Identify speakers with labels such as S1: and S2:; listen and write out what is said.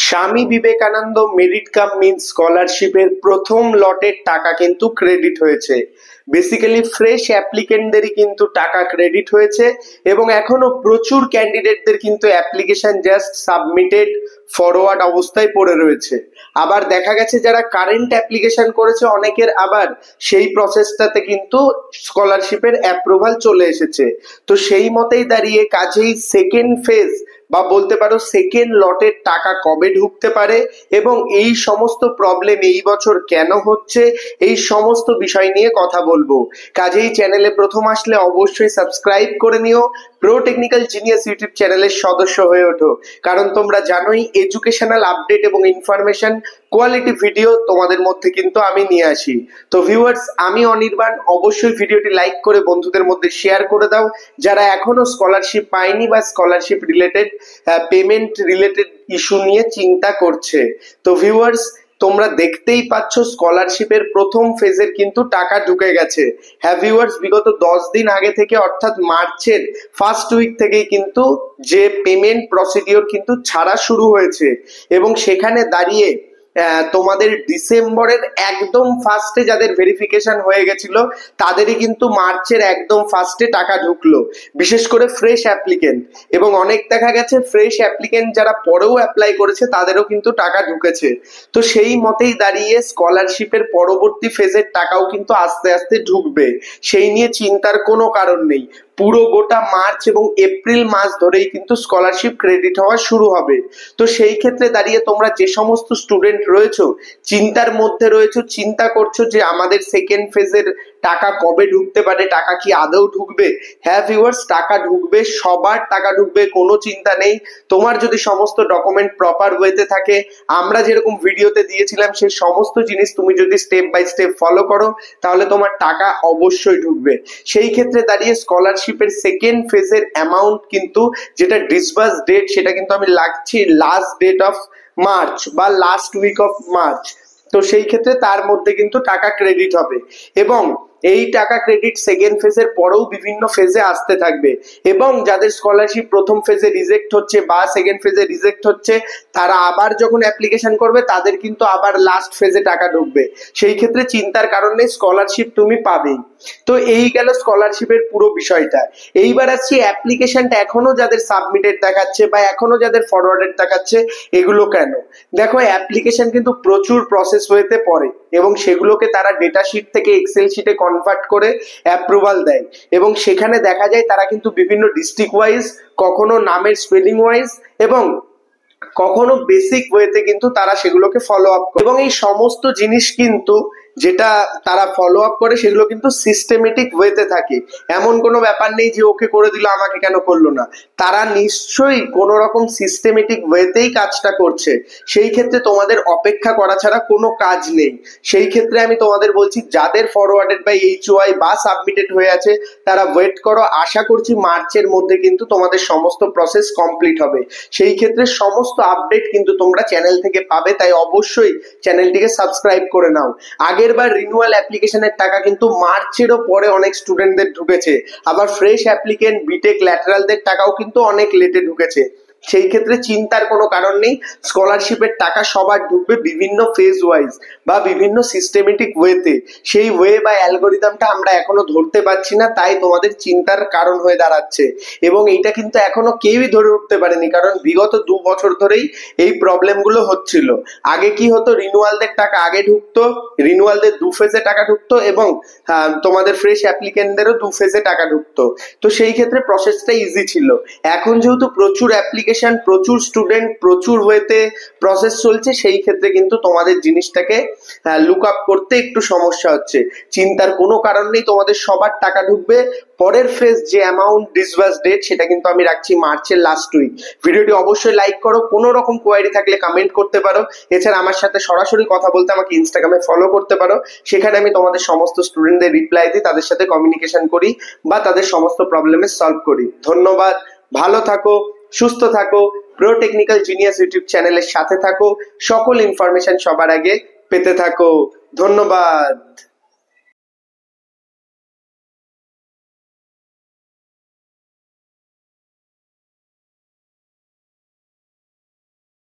S1: Swami Vivekananda merit cum means স্কলারশিপের প্রথম লটের টাকা কিন্তু ক্রেডিট হয়েছে। বেসিক্যালি ফ্রেশ অ্যাপ্লিকেন্টদেরই কিন্তু টাকা ক্রেডিট হয়েছে এবং এখনো প্রচুর ক্যান্ডিডেটদের কিন্তু অ্যাপ্লিকেশন জাস্ট সাবমিটেড ফরওয়ার্ড অবস্থায় পড়ে রয়েছে। আবার দেখা গেছে যারা কারেন্ট অ্যাপ্লিকেশন করেছে অনেকের আবার সেই প্রসেসটাতে কিন্তু স্কলারশিপের অ্যাপ্রুভাল চলে এসেছে। তো সেই মতেই দাঁড়িয়ে কাজেই সেকেন্ড ফেজ বা বলতে পারো সেকেন্ড লটের টাকা কবে ঢুকতে পারে এবং এই সমস্ত প্রবলেম এই বছর কেন হচ্ছে, এই সমস্ত বিষয় নিয়ে কথা বলবো। কাজেই চ্যানেলে প্রথম আসলে অবশ্যই সাবস্ক্রাইব করে নিও, প্রো টেকনিক্যাল জিনিয়াস ইউটিউব চ্যানেলের সদস্য হয়ে ওঠো, কারণ তোমরা জানোই এডুকেশনাল আপডেট এবং ইনফরমেশন কোয়ালিটি ভিডিও তোমাদের মধ্যে কিন্তু আমি নিয়ে আসি। তো ভিউয়ার্স, আমি অনির্বাণ, অবশ্যই ভিডিওটি লাইক করে বন্ধুদের মধ্যে শেয়ার করে দাও যারা এখনো স্কলারশিপ পায়নি বা scholarship related payment related issue নিয়ে চিন্তা করছে। তো ভিউয়ার্স, তোমরা দেখতেই পাচ্ছ স্কলারশিপের প্রথম ফেজের কিন্তু টাকা ঢুকে গেছে। হ্যাঁ ভিউয়ার্স, বিগত 10 দিন আগে থেকে অর্থাৎ মার্চের ফার্স্ট উইক থেকেই কিন্তু যে পেমেন্ট প্রসিডিওর কিন্তু ছাড়া শুরু হয়েছে এবং সেখানে দাঁড়িয়ে তোমাদের ডিসেম্বরের একদম ফার্স্টে যাদের ভেরিফিকেশন হয়ে গেছিল তাদেরই কিন্তু মার্চের একদম ফার্স্টে টাকা ঢুকলো, বিশেষ করে ফ্রেশ অ্যাপ্লিকেন্ট। এবং অনেক দেখা গেছে ফ্রেশ অ্যাপ্লিকেন্ট যারা পরেও অ্যাপ্লাই করেছে তাদেরও কিন্তু টাকা ঢুকেছে। তো সেই মতেই দাঁড়িয়ে স্কলারশিপের পরবর্তী ফেজের টাকাও কিন্তু আস্তে আস্তে ঢুকবে, সেই নিয়ে চিন্তার কোনো কারণ নেই। পুরো গোটা মার্চ এবং এপ্রিল মাস ধরেই কিন্তু স্কলারশিপ ক্রেডিট হওয়া শুরু হবে। তো সেই ক্ষেত্রে দাঁড়িয়ে তোমরা যে সমস্ত স্টুডেন্ট রয়েছো, চিন্তার মধ্যে রয়েছো, চিন্তা করছো যে আমাদের সেকেন্ড ফেজের টাকা কবে ঢুকতে পারে, টাকা কি আদৌ ঢুকবে? হ্যাঁ ভিউয়ার্স, টাকা ঢুকবে, সবার টাকা ঢুকবে, কোনো চিন্তা নেই। তোমার যদি সমস্ত ডকুমেন্ট প্রপার ওয়েতে থাকে, আমরা যেরকম ভিডিওতে দিয়েছিলাম সেই সমস্ত জিনিস তুমি যদি স্টেপ বাই স্টেপ ফলো করো, তাহলে তোমার টাকা অবশ্যই ঢুকবে। সেই ক্ষেত্রে দাঁড়িয়ে স্কলারশিপের সেকেন্ড ফেজের অ্যামাউন্ট কিন্তু যেটা ডিসবার্স ডেট, সেটা কিন্তু আমি লাগছি লাস্ট ডেট অফ মার্চ বা লাস্ট উইক অফ মার্চ। তো সেই ক্ষেত্রে তার মধ্যে কিন্তু টাকা ক্রেডিট হবে এবং এই টাকা ক্রেডিট সেকেন্ড ফেজের পরেও বিভিন্ন ফেজে আসতে থাকবে। এবং যাদের স্কলারশিপ প্রথম ফেজে রিজেক্ট হচ্ছে বা সেকেন্ড ফেজে রিজেক্ট হচ্ছে, তারা আবার যখন অ্যাপ্লিকেশন করবে তাদের কিন্তু আবার লাস্ট ফেজে টাকা ঢুকবে। সেই ক্ষেত্রে চিন্তার কারণ নেই, স্কলারশিপ তুমি পাবেই। তো এই গেল স্কলারশিপের পুরো বিষয়টা। এইবার আসছি অ্যাপ্লিকেশনটা এখনো যাদের সাবমিটেড দেখাচ্ছে বা এখনো যাদের ফরওয়ার্ডেড দেখাচ্ছে, এগুলো কেন? দেখো, অ্যাপ্লিকেশন কিন্তু প্রচুর প্রসেস ওয়েতে পড়ে এবং সেগুলোকে তারা ডেটা শিট থেকে এক্সেল শিটে কনভার্ট করে অ্যাপ্রুভাল দেয় এবং সেখানে দেখা যায় তারা কিন্তু বিভিন্ন ডিস্ট্রিক্ট ওয়াইজ, কখনো নামের স্পেলিং ওয়াইজ এবং কখনো বেসিক ওয়েতে কিন্তু তারা সেগুলোকে ফলো আপ করে এবং এই সমস্ত জিনিস কিন্তু যেটা তারা ফলো আপ করে সেগুলো কিন্তু সিস্টেমেটিক ওয়েতে থাকে। এমন কোনো ব্যাপার নেই যে ওকে করে দিল আমাকে কেন করলো না, তারা নিশ্চয়ই কোনো রকম সিস্টেমেটিক ওয়েতেই কাজটা করছে। সেই ক্ষেত্রে তোমাদের অপেক্ষা করা ছাড়া কোনো কাজ নেই। সেই ক্ষেত্রে আমি তোমাদের বলছি, যাদের ফরওয়ার্ডেড বাই এইচওআই বা সাবমিটেড হয়ে আছে তারা ওয়েট করো। আশা করছি মার্চের মধ্যে কিন্তু তোমাদের সমস্ত প্রসেস কমপ্লিট হবে। সেই ক্ষেত্রে সমস্ত আপডেট কিন্তু তোমরা চ্যানেল থেকে পাবে, তাই অবশ্যই চ্যানেলটিকে সাবস্ক্রাইব করে নাও। আগের বার রিনিউয়াল অ্যাপ্লিকেশনের টাকা কিন্তু মার্চেরও পরে অনেক স্টুডেন্টদের ঢুকেছে, আবার ফ্রেশ অ্যাপ্লিকেন্ট বিটেক ল্যাটারালদের টাকাও কিন্তু অনেক লেটে ঢুকেছে। সেই ক্ষেত্রে চিন্তার কোনো কারণ নেই, স্কলারশিপের টাকা সবার ঢুকবে বিভিন্ন ফেজ ওয়াইজ বা বিভিন্ন সিস্টেমেটিক ওয়েতে। সেই ওয়ে বা অ্যালগোরিদমটা আমরা এখনো ধরতে পারছি না, তাই তোমাদের চিন্তার কারণ হয়ে দাঁড়াচ্ছে এবং এইটা কিন্তু এখনো কেউই ধরে উঠতে পারেনি, কারণ বিগত 2 বছর ধরেই এই প্রবলেমগুলো হচ্ছিল। আগে কি হতো, রিনিউয়ালদের টাকা আগে ঢুকতো, রিনিউয়ালদের 2 ফেজে টাকা ঢুকতো এবং তোমাদের ফ্রেশ অ্যাপ্লিকেন্টদেরও 2 ফেজে টাকা ঢুকতো। তো সেই ক্ষেত্রে প্রসেসটা ইজি ছিল। এখন যেহেতু প্রচুর অ্যাপ্লিকেশন, প্রচুর স্টুডেন্ট, প্রচুর ওয়েতে প্রসেস চলছে, সেই ক্ষেত্রে কিন্তু তোমাদের জিনিসটাকে লুক আপ করতে একটু সমস্যা হচ্ছে। চিন্তার কোনো কারণ নেই, তোমাদের সবার টাকা ঢুকবে। পরের ফেজ যে অ্যামাউন্ট ডিসবার্স ডেট, সেটা কিন্তু আমি রাখছি মার্চের লাস্ট উইক। ভিডিওটি অবশ্যই লাইক করো, কোনো রকম কোয়ারি থাকলে কমেন্ট করতে পারো। এছাড়া আমার সাথে সরাসরি কথা বলতে আমাকে ইনস্টাগ্রামে ফলো করতে পারো, সেখানে আমি তোমাদের সমস্ত স্টুডেন্টদের রিপ্লাই দিই, তাদের সাথে কমিউনিকেশন করি বা তাদের সমস্ত প্রবলেমের সলভ করি। ধন্যবাদ, ভালো থাকো, সুস্থ থাকো, প্রো টেকনিক্যাল জিনিয়াস ইউটিউব চ্যানেলের সাথে থাকো, সকল ইনফরমেশন সবার আগে পেতে থাকো। ধন্যবাদ।